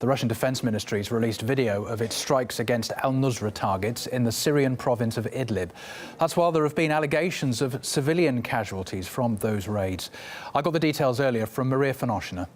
The Russian Defense Ministry has released video of its strikes against Al-Nusra targets in the Syrian province of Idlib. That's while there have been allegations of civilian casualties from those raids. I got the details earlier from Maria Finoshina.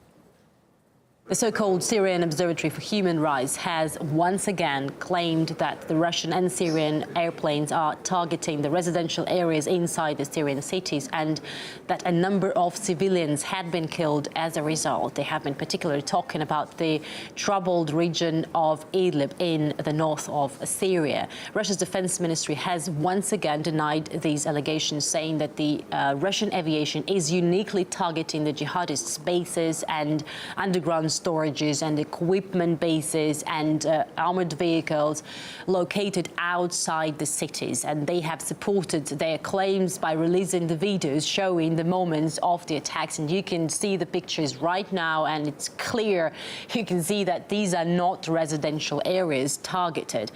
The so-called Syrian Observatory for Human Rights has once again claimed that the Russian and Syrian airplanes are targeting the residential areas inside the Syrian cities and that a number of civilians had been killed as a result. They have been particularly talking about the troubled region of Idlib in the north of Syria. Russia's defense ministry has once again denied these allegations, saying that the Russian aviation is uniquely targeting the jihadists' bases and underground storages and equipment bases and armored vehicles located outside the cities. And they have supported their claims by releasing the videos showing the moments of the attacks. And you can see the pictures right now, and it's clear. You can see that these are not residential areas targeted.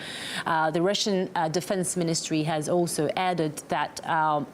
The Russian Defense Ministry has also added that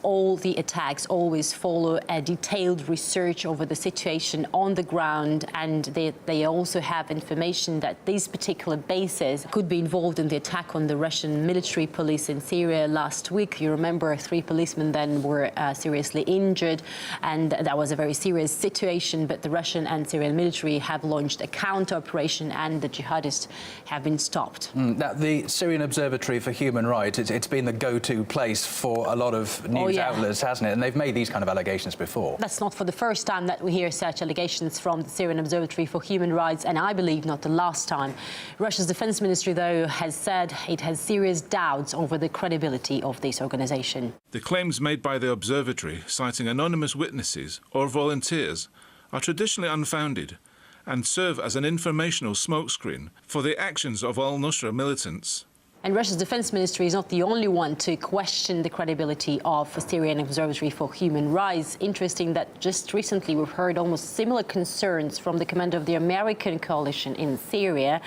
all the attacks always follow a detailed research over the situation on the ground, and they also have information that these particular bases could be involved in the attack on the Russian military police in Syria last week. You remember 3 policemen then were seriously injured, and that was a very serious situation. But the Russian and Syrian military have launched a counter-operation, and the jihadists have been stopped. Now, the Syrian Observatory for Human Rights, it's been the go-to place for a lot of news outlets, hasn't it? And they've made these kind of allegations before. That's not for the first time that we hear such allegations from the Syrian Observatory for Human Rights, and I believe not the last time. Russia's defense ministry, though, has said it has serious doubts over the credibility of this organization. The claims made by the observatory, citing anonymous witnesses or volunteers, are traditionally unfounded and serve as an informational smokescreen for the actions of Al-Nusra militants. And Russia's defense ministry is not the only one to question the credibility of the Syrian Observatory for Human Rights. Interesting that just recently we've heard almost similar concerns from the commander of the American coalition in Syria.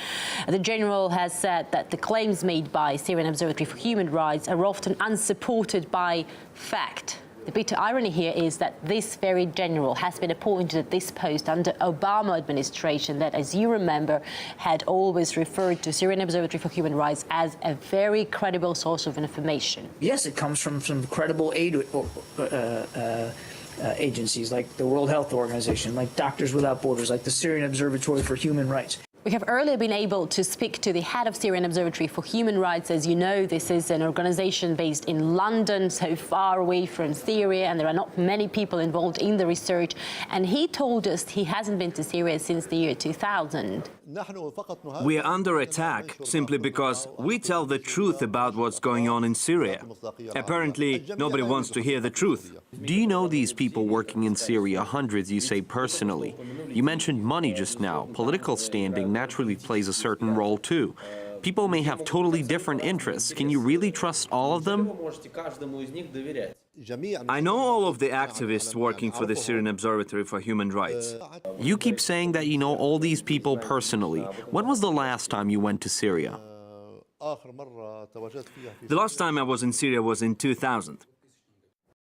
The general has said that the claims made by Syrian Observatory for Human Rights are often unsupported by fact. The bitter irony here is that this very general has been appointed at this post under Obama administration that, as you remember, had always referred to Syrian Observatory for Human Rights as a very credible source of information. Yes, it comes from some credible aid agencies like the World Health Organization, like Doctors Without Borders, like the Syrian Observatory for Human Rights. We have earlier been able to speak to the head of Syrian Observatory for Human Rights. As you know, this is an organization based in London, so far away from Syria, and there are not many people involved in the research. And he told us he hasn't been to Syria since the year 2000. We are under attack simply because we tell the truth about what's going on in Syria. Apparently, nobody wants to hear the truth. Do you know these people working in Syria, hundreds you say personally? You mentioned money just now. Political standing naturally plays a certain role too. People may have totally different interests. Can you really trust all of them? I know all of the activists working for the Syrian Observatory for Human Rights. You keep saying that you know all these people personally. When was the last time you went to Syria? The last time I was in Syria was in 2000.